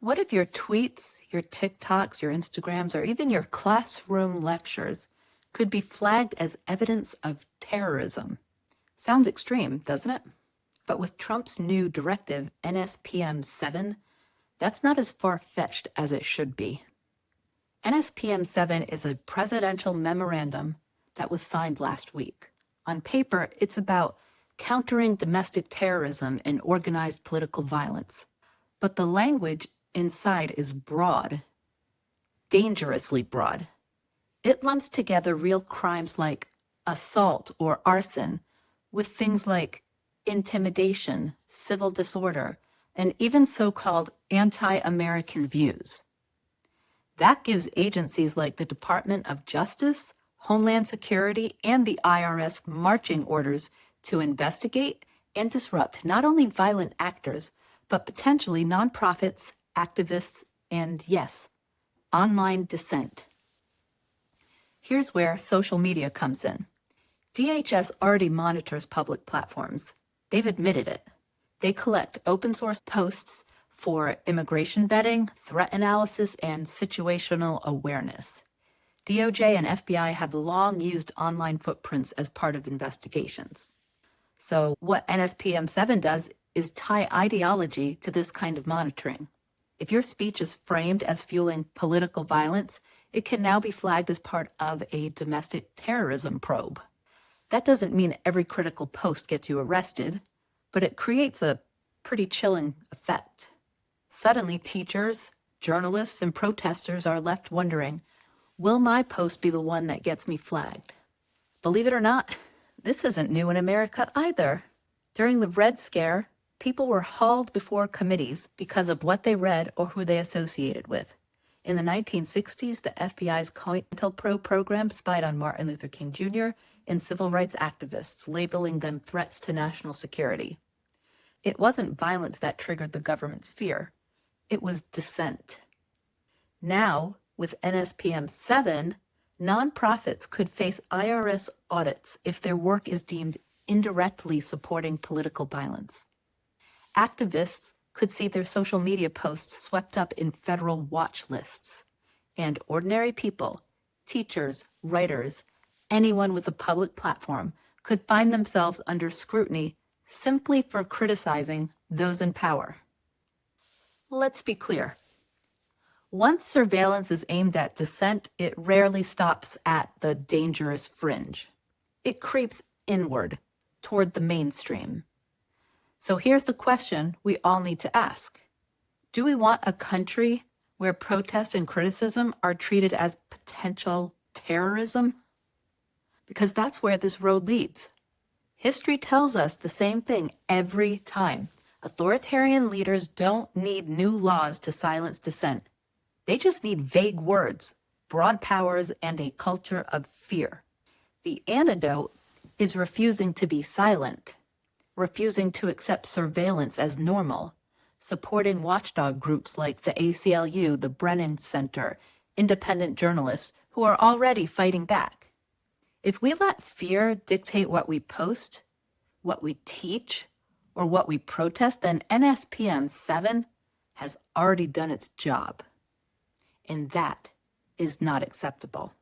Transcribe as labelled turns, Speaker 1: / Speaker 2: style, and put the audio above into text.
Speaker 1: What if your tweets, your TikToks, your Instagrams, or even your classroom lectures could be flagged as evidence of terrorism? Sounds extreme, doesn't it? But with Trump's new directive, NSPM 7, that's not as far-fetched as it should be. NSPM 7 is a presidential memorandum that was signed last week. On paper, it's about countering domestic terrorism and organized political violence. But the language inside is broad, dangerously broad. It lumps together real crimes like assault or arson with things like intimidation, civil disorder, and even so-called anti-American views. That gives agencies like the Department of Justice, Homeland Security, and the IRS marching orders to investigate and disrupt not only violent actors, but potentially nonprofits, activists, and yes, online dissent. Here's where social media comes in. DHS already monitors public platforms. They've admitted it. They collect open source posts for immigration vetting, threat analysis, and situational awareness. DOJ and FBI have long used online footprints as part of investigations. So what NSPM 7 does is tie ideology to this kind of monitoring. If your speech is framed as fueling political violence, it can now be flagged as part of a domestic terrorism probe. That doesn't mean every critical post gets you arrested, but it creates a pretty chilling effect. Suddenly, teachers, journalists, and protesters are left wondering, will my post be the one that gets me flagged? Believe it or not, this isn't new in America either. During the Red Scare, people were hauled before committees because of what they read or who they associated with. In the 1960s, the FBI's COINTELPRO program spied on Martin Luther King Jr. and civil rights activists, labeling them threats to national security. It wasn't violence that triggered the government's fear. It was dissent. Now, with NSPM 7, nonprofits could face IRS audits if their work is deemed indirectly supporting political violence. Activists could see their social media posts swept up in federal watch lists. And ordinary people, teachers, writers, anyone with a public platform could find themselves under scrutiny simply for criticizing those in power. Let's be clear. Once surveillance is aimed at dissent, it rarely stops at the dangerous fringe. It creeps inward toward the mainstream. So here's the question we all need to ask. Do we want a country where protest and criticism are treated as potential terrorism? Because that's where this road leads. History tells us the same thing every time. Authoritarian leaders don't need new laws to silence dissent. They just need vague words, broad powers, and a culture of fear. The antidote is refusing to be silent, refusing to accept surveillance as normal, supporting watchdog groups like the ACLU, the Brennan Center, independent journalists who are already fighting back. If we let fear dictate what we post, what we teach, or what we protest, then NSPM 7 has already done its job. And that is not acceptable.